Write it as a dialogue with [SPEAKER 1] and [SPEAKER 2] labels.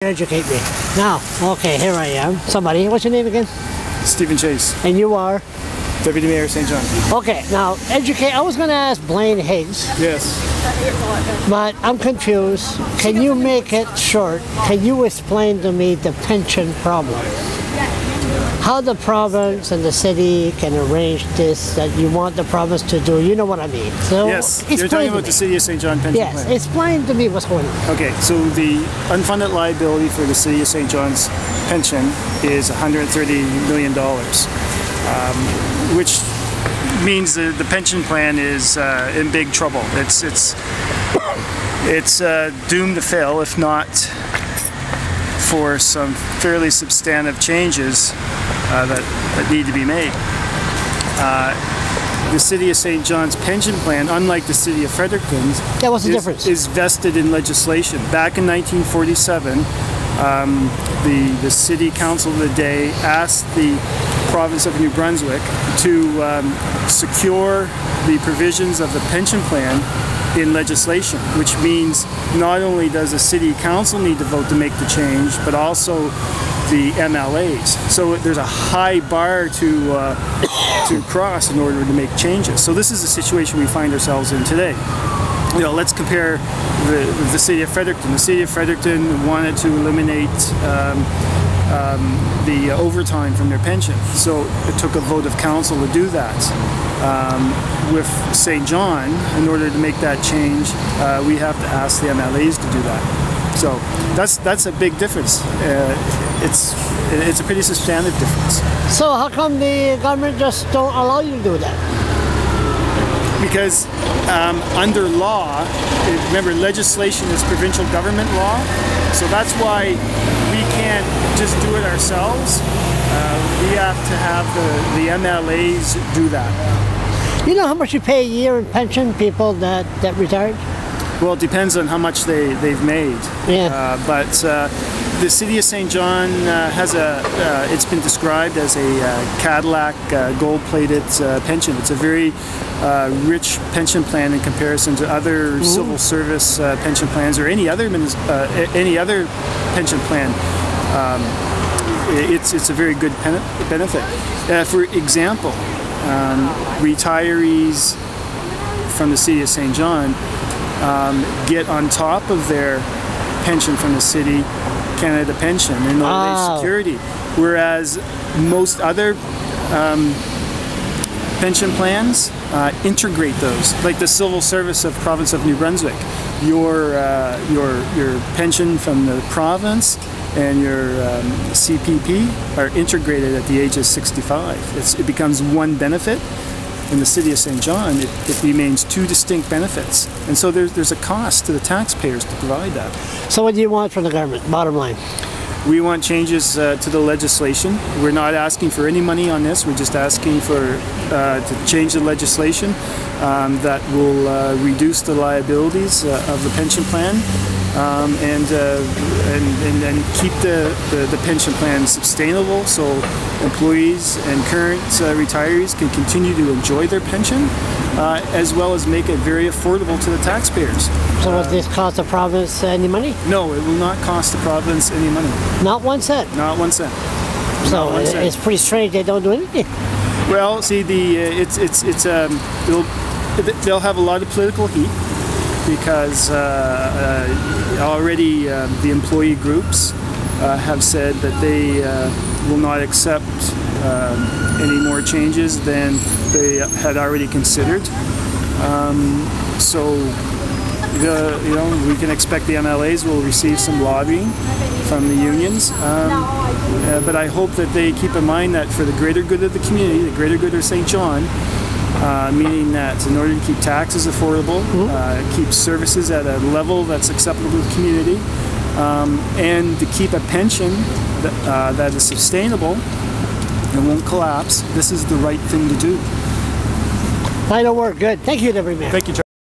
[SPEAKER 1] Educate me. Now, okay, here I am. Somebody, what's your name again?
[SPEAKER 2] Stephen Chase.
[SPEAKER 1] And you are?
[SPEAKER 2] Deputy Mayor St. John.
[SPEAKER 1] Okay, now, educate. I was going to ask Blaine Higgs.
[SPEAKER 2] Yes.
[SPEAKER 1] But I'm confused. Can you make it short? Can you explain to me the pension problem? How the province and the city can arrange this that you want the province to do, you know what I mean. So
[SPEAKER 2] yes, you're talking about the City of St. John pension plan.
[SPEAKER 1] Yes, explain to me what's going on.
[SPEAKER 2] Okay, so the unfunded liability for the City of St. John's pension is $130 million, which means the pension plan is in big trouble. It's doomed to fail, if not for some fairly substantive changes that need to be made. The City of St. John's pension plan, unlike the City of Fredericton's, is vested in legislation. Back in 1947, the City Council of the day asked the province of New Brunswick to secure the provisions of the pension plan in legislation, which means not only does the City Council need to vote to make the change, but also the MLAs. So there's a high bar to cross in order to make changes. So this is the situation we find ourselves in today. You know, let's compare the City of Fredericton. The City of Fredericton wanted to eliminate the overtime from their pension. So it took a vote of council to do that. With St. John, in order to make that change, we have to ask the MLAs to do that. So that's a big difference. It's a pretty substantive difference.
[SPEAKER 1] So how come the government just don't allow you to do that?
[SPEAKER 2] Because under law, remember, legislation is provincial government law, so that's why we can't just do it ourselves. We have to have the MLAs do that.
[SPEAKER 1] You know how much you pay a year in pension, people that retired?
[SPEAKER 2] Well, it depends on how much they've made.
[SPEAKER 1] Yeah.
[SPEAKER 2] But the City of St. John has it's been described as a Cadillac gold-plated pension. It's a very rich pension plan in comparison to other civil service pension plans or any other pension plan. It's a very good benefit. For example, retirees from the City of St. John get on top of their pension from the city Canada Pension and old age security, whereas most other pension plans integrate those, like the civil service of province of New Brunswick. Your pension from the province and your CPP are integrated at the age of 65. It becomes one benefit. In the City of St. John, it remains two distinct benefits. And so there's a cost to the taxpayers to provide that.
[SPEAKER 1] So what do you want from the government, bottom line?
[SPEAKER 2] We want changes to the legislation. We're not asking for any money on this. We're just asking for to change the legislation that will reduce the liabilities of the pension plan and keep the pension plan sustainable, so employees and current retirees can continue to enjoy their pension, as well as make it very affordable to the taxpayers.
[SPEAKER 1] So will this cost the province any money?
[SPEAKER 2] No, it will not cost the province any money.
[SPEAKER 1] Not 1 cent?
[SPEAKER 2] Not 1 cent.
[SPEAKER 1] So it's pretty strange they don't do anything.
[SPEAKER 2] Well, see, they'll have a lot of political heat because already the employee groups have said that they will not accept any more changes than they had already considered. So we can expect the MLAs will receive some lobbying from the unions, but I hope that they keep in mind that for the greater good of the community, the greater good of St. John, meaning that in order to keep taxes affordable, keep services at a level that's acceptable to the community, and to keep a pension that is sustainable and won't collapse, this is the right thing to do.
[SPEAKER 1] Final word. Good. Thank you, Deputy Mayor.
[SPEAKER 2] Thank you, Charlie.